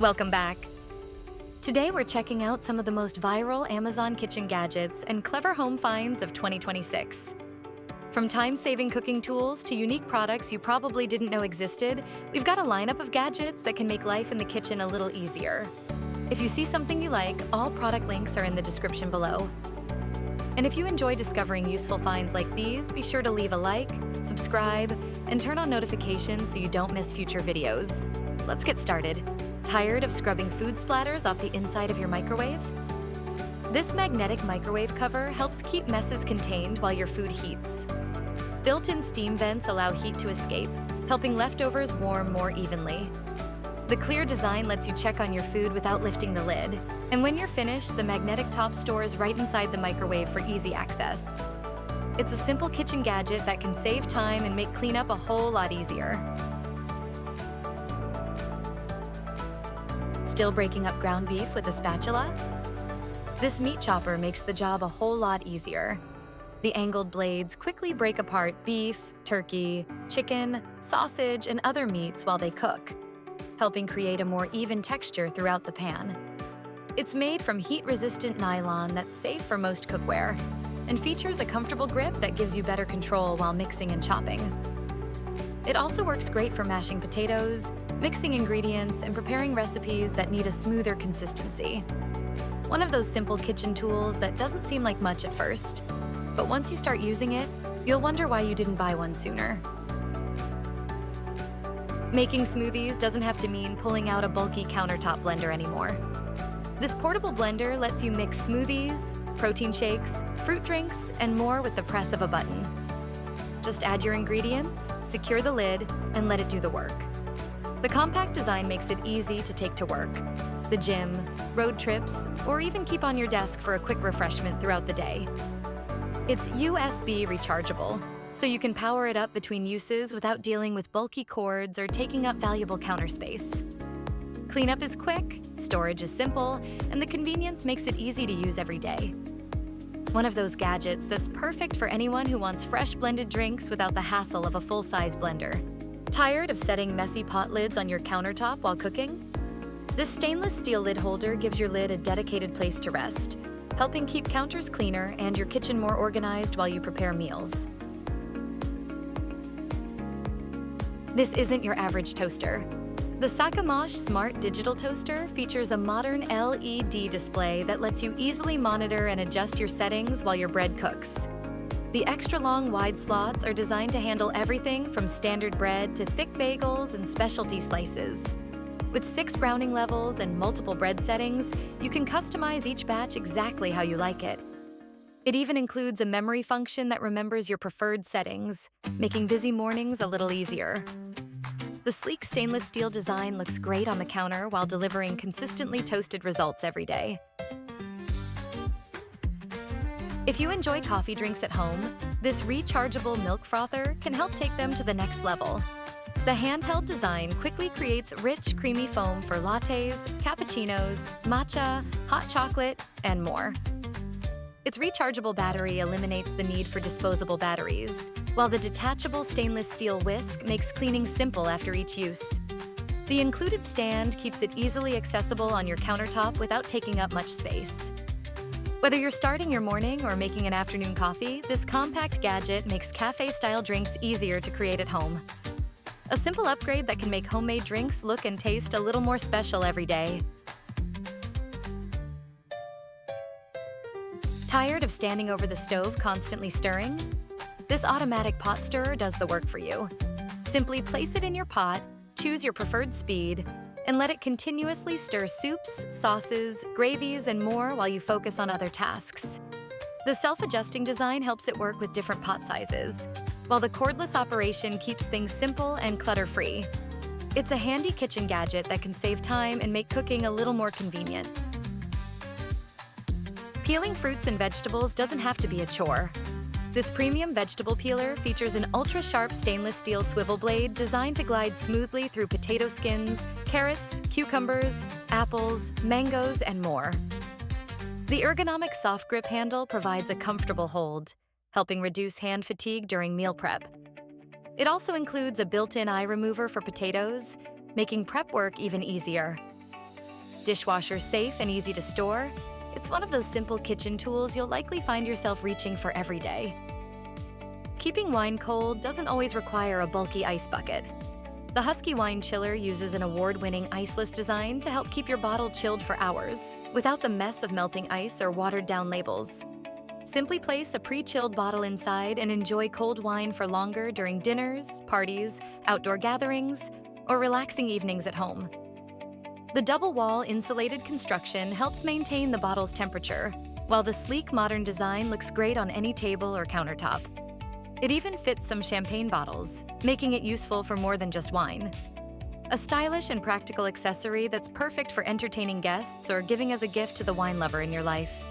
Welcome back. Today we're checking out some of the most viral Amazon kitchen gadgets and clever home finds of 2026. From time-saving cooking tools to unique products you probably didn't know existed, we've got a lineup of gadgets that can make life in the kitchen a little easier. If you see something you like, all product links are in the description below. And if you enjoy discovering useful finds like these, be sure to leave a like, subscribe, and turn on notifications so you don't miss future videos. Let's get started. Tired of scrubbing food splatters off the inside of your microwave? This magnetic microwave cover helps keep messes contained while your food heats. Built-in steam vents allow heat to escape, helping leftovers warm more evenly. The clear design lets you check on your food without lifting the lid. And when you're finished, the magnetic top stores right inside the microwave for easy access. It's a simple kitchen gadget that can save time and make cleanup a whole lot easier. Still breaking up ground beef with a spatula? This meat chopper makes the job a whole lot easier. The angled blades quickly break apart beef, turkey, chicken, sausage, and other meats while they cook, helping create a more even texture throughout the pan. It's made from heat-resistant nylon that's safe for most cookware and features a comfortable grip that gives you better control while mixing and chopping. It also works great for mashing potatoes, mixing ingredients, and preparing recipes that need a smoother consistency. One of those simple kitchen tools that doesn't seem like much at first, but once you start using it, you'll wonder why you didn't buy one sooner. Making smoothies doesn't have to mean pulling out a bulky countertop blender anymore. This portable blender lets you mix smoothies, protein shakes, fruit drinks, and more with the press of a button. Just add your ingredients, secure the lid, and let it do the work. The compact design makes it easy to take to work, the gym, road trips, or even keep on your desk for a quick refreshment throughout the day. It's USB rechargeable, so you can power it up between uses without dealing with bulky cords or taking up valuable counter space. Cleanup is quick, storage is simple, and the convenience makes it easy to use every day. One of those gadgets that's perfect for anyone who wants fresh blended drinks without the hassle of a full-size blender. Tired of setting messy pot lids on your countertop while cooking? This stainless steel lid holder gives your lid a dedicated place to rest, helping keep counters cleaner and your kitchen more organized while you prepare meals. This isn't your average toaster. The Sakamash Smart Digital Toaster features a modern LED display that lets you easily monitor and adjust your settings while your bread cooks. The extra-long wide slots are designed to handle everything from standard bread to thick bagels and specialty slices. With 6 browning levels and multiple bread settings, you can customize each batch exactly how you like it. It even includes a memory function that remembers your preferred settings, making busy mornings a little easier. The sleek stainless steel design looks great on the counter while delivering consistently toasted results every day. If you enjoy coffee drinks at home, this rechargeable milk frother can help take them to the next level. The handheld design quickly creates rich, creamy foam for lattes, cappuccinos, matcha, hot chocolate, and more. Its rechargeable battery eliminates the need for disposable batteries, while the detachable stainless steel whisk makes cleaning simple after each use. The included stand keeps it easily accessible on your countertop without taking up much space. Whether you're starting your morning or making an afternoon coffee, this compact gadget makes cafe-style drinks easier to create at home. A simple upgrade that can make homemade drinks look and taste a little more special every day. Tired of standing over the stove constantly stirring? This automatic pot stirrer does the work for you. Simply place it in your pot, choose your preferred speed, and let it continuously stir soups, sauces, gravies, and more while you focus on other tasks. The self-adjusting design helps it work with different pot sizes, while the cordless operation keeps things simple and clutter-free. It's a handy kitchen gadget that can save time and make cooking a little more convenient. Peeling fruits and vegetables doesn't have to be a chore. This premium vegetable peeler features an ultra-sharp stainless steel swivel blade designed to glide smoothly through potato skins, carrots, cucumbers, apples, mangoes, and more. The ergonomic soft grip handle provides a comfortable hold, helping reduce hand fatigue during meal prep. It also includes a built-in eye remover for potatoes, making prep work even easier. dishwasher safe and easy to store, it's one of those simple kitchen tools you'll likely find yourself reaching for every day. Keeping wine cold doesn't always require a bulky ice bucket. The Husky Wine Chiller uses an award-winning iceless design to help keep your bottle chilled for hours, without the mess of melting ice or watered-down labels. Simply place a pre-chilled bottle inside and enjoy cold wine for longer during dinners, parties, outdoor gatherings, or relaxing evenings at home. The double-wall insulated construction helps maintain the bottle's temperature, while the sleek modern design looks great on any table or countertop. It even fits some champagne bottles, making it useful for more than just wine. A stylish and practical accessory that's perfect for entertaining guests or giving as a gift to the wine lover in your life.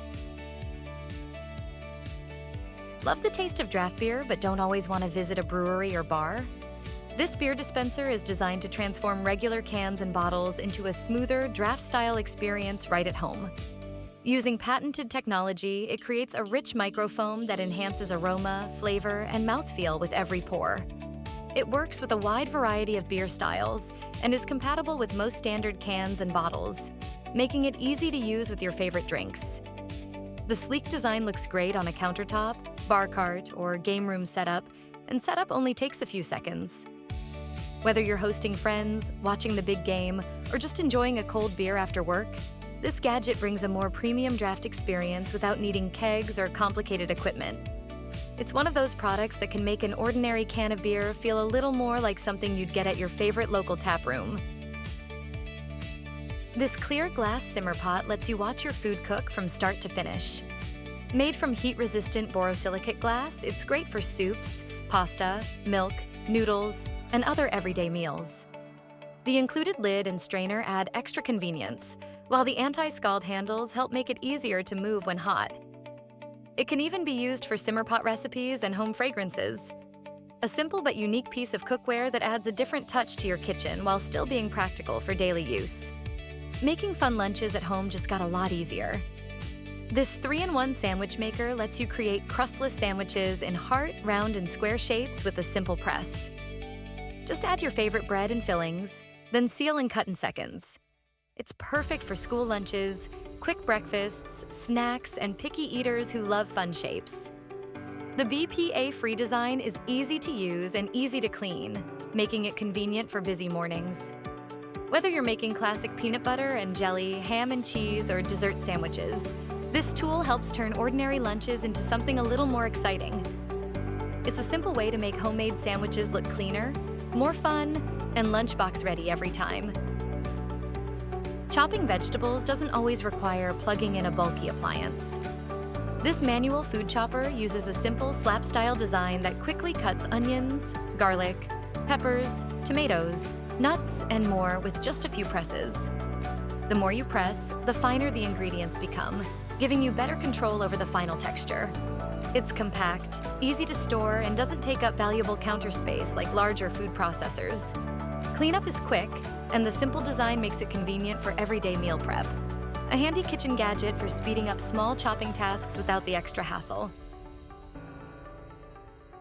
Love the taste of draft beer but don't always want to visit a brewery or bar? This beer dispenser is designed to transform regular cans and bottles into a smoother, draft-style experience right at home. Using patented technology, it creates a rich microfoam that enhances aroma, flavor, and mouthfeel with every pour. It works with a wide variety of beer styles and is compatible with most standard cans and bottles, making it easy to use with your favorite drinks. The sleek design looks great on a countertop, bar cart, or game room setup, and setup only takes a few seconds. Whether you're hosting friends, watching the big game, or just enjoying a cold beer after work, this gadget brings a more premium draft experience without needing kegs or complicated equipment. It's one of those products that can make an ordinary can of beer feel a little more like something you'd get at your favorite local tap room. This clear glass simmer pot lets you watch your food cook from start to finish. Made from heat-resistant borosilicate glass, it's great for soups, pasta, milk, noodles, and other everyday meals. The included lid and strainer add extra convenience, while the anti-scald handles help make it easier to move when hot. It can even be used for simmer pot recipes and home fragrances. A simple but unique piece of cookware that adds a different touch to your kitchen while still being practical for daily use. Making fun lunches at home just got a lot easier. This 3-in-1 sandwich maker lets you create crustless sandwiches in heart, round, and square shapes with a simple press. Just add your favorite bread and fillings, then seal and cut in seconds. It's perfect for school lunches, quick breakfasts, snacks, and picky eaters who love fun shapes. The BPA-free design is easy to use and easy to clean, making it convenient for busy mornings. Whether you're making classic peanut butter and jelly, ham and cheese, or dessert sandwiches, this tool helps turn ordinary lunches into something a little more exciting. It's a simple way to make homemade sandwiches look cleaner, more fun, and lunchbox ready every time. Chopping vegetables doesn't always require plugging in a bulky appliance. This manual food chopper uses a simple slap-style design that quickly cuts onions, garlic, peppers, tomatoes, nuts, and more with just a few presses. The more you press, the finer the ingredients become, giving you better control over the final texture. It's compact, easy to store, and doesn't take up valuable counter space like larger food processors. Cleanup is quick, and the simple design makes it convenient for everyday meal prep. A handy kitchen gadget for speeding up small chopping tasks without the extra hassle.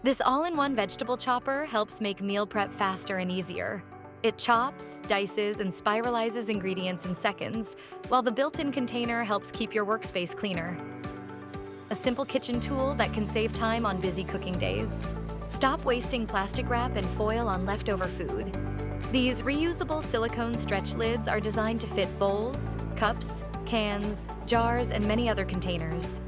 This all-in-one vegetable chopper helps make meal prep faster and easier. It chops, dices, and spiralizes ingredients in seconds, while the built-in container helps keep your workspace cleaner. A simple kitchen tool that can save time on busy cooking days. Stop wasting plastic wrap and foil on leftover food. These reusable silicone stretch lids are designed to fit bowls, cups, cans, jars, and many other containers.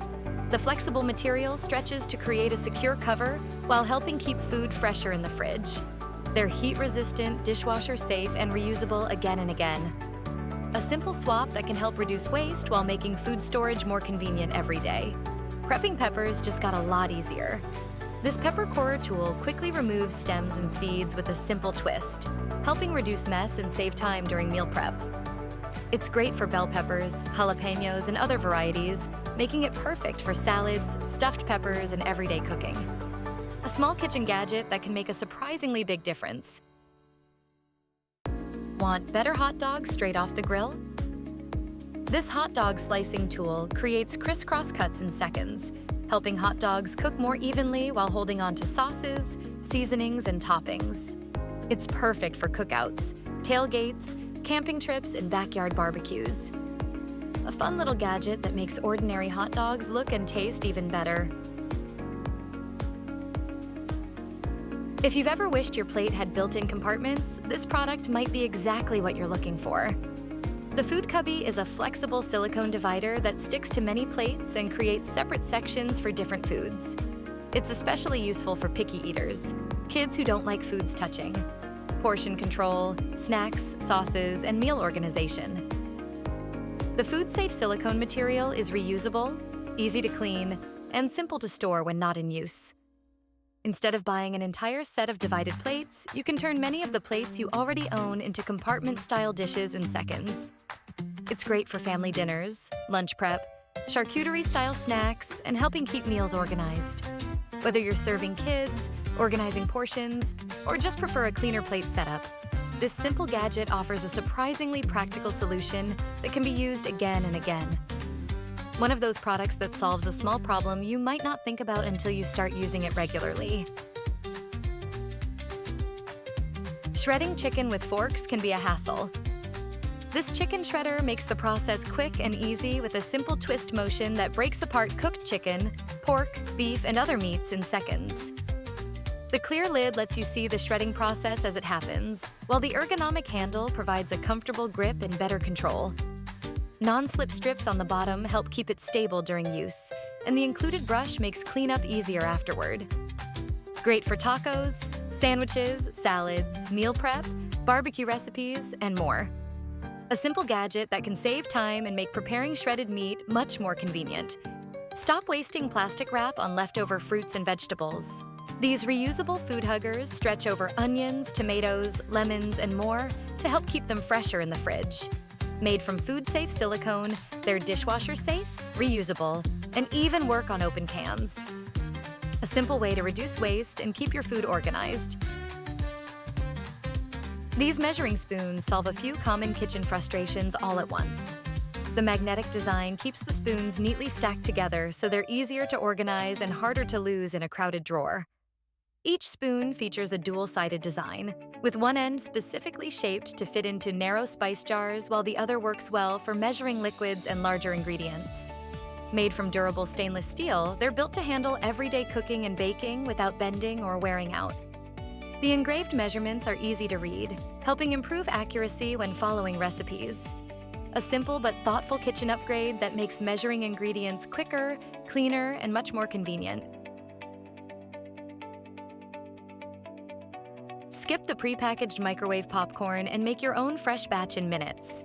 The flexible material stretches to create a secure cover while helping keep food fresher in the fridge. They're heat-resistant, dishwasher-safe, and reusable again and again. A simple swap that can help reduce waste while making food storage more convenient every day. Prepping peppers just got a lot easier. This pepper corer tool quickly removes stems and seeds with a simple twist, helping reduce mess and save time during meal prep. It's great for bell peppers, jalapenos, and other varieties, making it perfect for salads, stuffed peppers, and everyday cooking. A small kitchen gadget that can make a surprisingly big difference. Want better hot dogs straight off the grill? This hot dog slicing tool creates crisscross cuts in seconds, helping hot dogs cook more evenly while holding on to sauces, seasonings, and toppings. It's perfect for cookouts, tailgates, camping trips, and backyard barbecues. A fun little gadget that makes ordinary hot dogs look and taste even better. If you've ever wished your plate had built-in compartments, this product might be exactly what you're looking for. The Food Cubby is a flexible silicone divider that sticks to many plates and creates separate sections for different foods. It's especially useful for picky eaters, kids who don't like foods touching, portion control, snacks, sauces, and meal organization. The food-safe silicone material is reusable, easy to clean, and simple to store when not in use. Instead of buying an entire set of divided plates, you can turn many of the plates you already own into compartment-style dishes in seconds. It's great for family dinners, lunch prep, charcuterie-style snacks, and helping keep meals organized. Whether you're serving kids, organizing portions, or just prefer a cleaner plate setup, this simple gadget offers a surprisingly practical solution that can be used again and again. One of those products that solves a small problem you might not think about until you start using it regularly. Shredding chicken with forks can be a hassle. This chicken shredder makes the process quick and easy with a simple twist motion that breaks apart cooked chicken, pork, beef, and other meats in seconds. The clear lid lets you see the shredding process as it happens, while the ergonomic handle provides a comfortable grip and better control. Non-slip strips on the bottom help keep it stable during use, and the included brush makes cleanup easier afterward. Great for tacos, sandwiches, salads, meal prep, barbecue recipes, and more. A simple gadget that can save time and make preparing shredded meat much more convenient. Stop wasting plastic wrap on leftover fruits and vegetables. These reusable food huggers stretch over onions, tomatoes, lemons, and more to help keep them fresher in the fridge. Made from food-safe silicone, they're dishwasher-safe, reusable, and even work on open cans. A simple way to reduce waste and keep your food organized. These measuring spoons solve a few common kitchen frustrations all at once. The magnetic design keeps the spoons neatly stacked together so they're easier to organize and harder to lose in a crowded drawer. Each spoon features a dual-sided design, with one end specifically shaped to fit into narrow spice jars while the other works well for measuring liquids and larger ingredients. Made from durable stainless steel, they're built to handle everyday cooking and baking without bending or wearing out. The engraved measurements are easy to read, helping improve accuracy when following recipes. A simple but thoughtful kitchen upgrade that makes measuring ingredients quicker, cleaner, and much more convenient. Skip the prepackaged microwave popcorn and make your own fresh batch in minutes.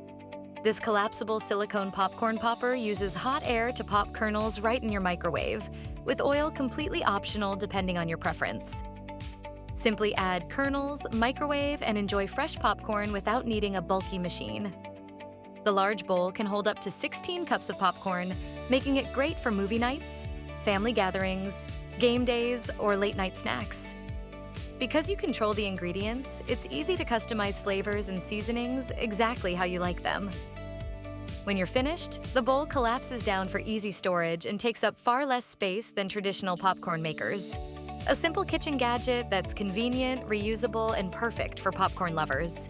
This collapsible silicone popcorn popper uses hot air to pop kernels right in your microwave, with oil completely optional depending on your preference. Simply add kernels, microwave, and enjoy fresh popcorn without needing a bulky machine. The large bowl can hold up to 16 cups of popcorn, making it great for movie nights, family gatherings, game days, or late-night snacks. Because you control the ingredients, it's easy to customize flavors and seasonings exactly how you like them. When you're finished, the bowl collapses down for easy storage and takes up far less space than traditional popcorn makers. A simple kitchen gadget that's convenient, reusable, and perfect for popcorn lovers.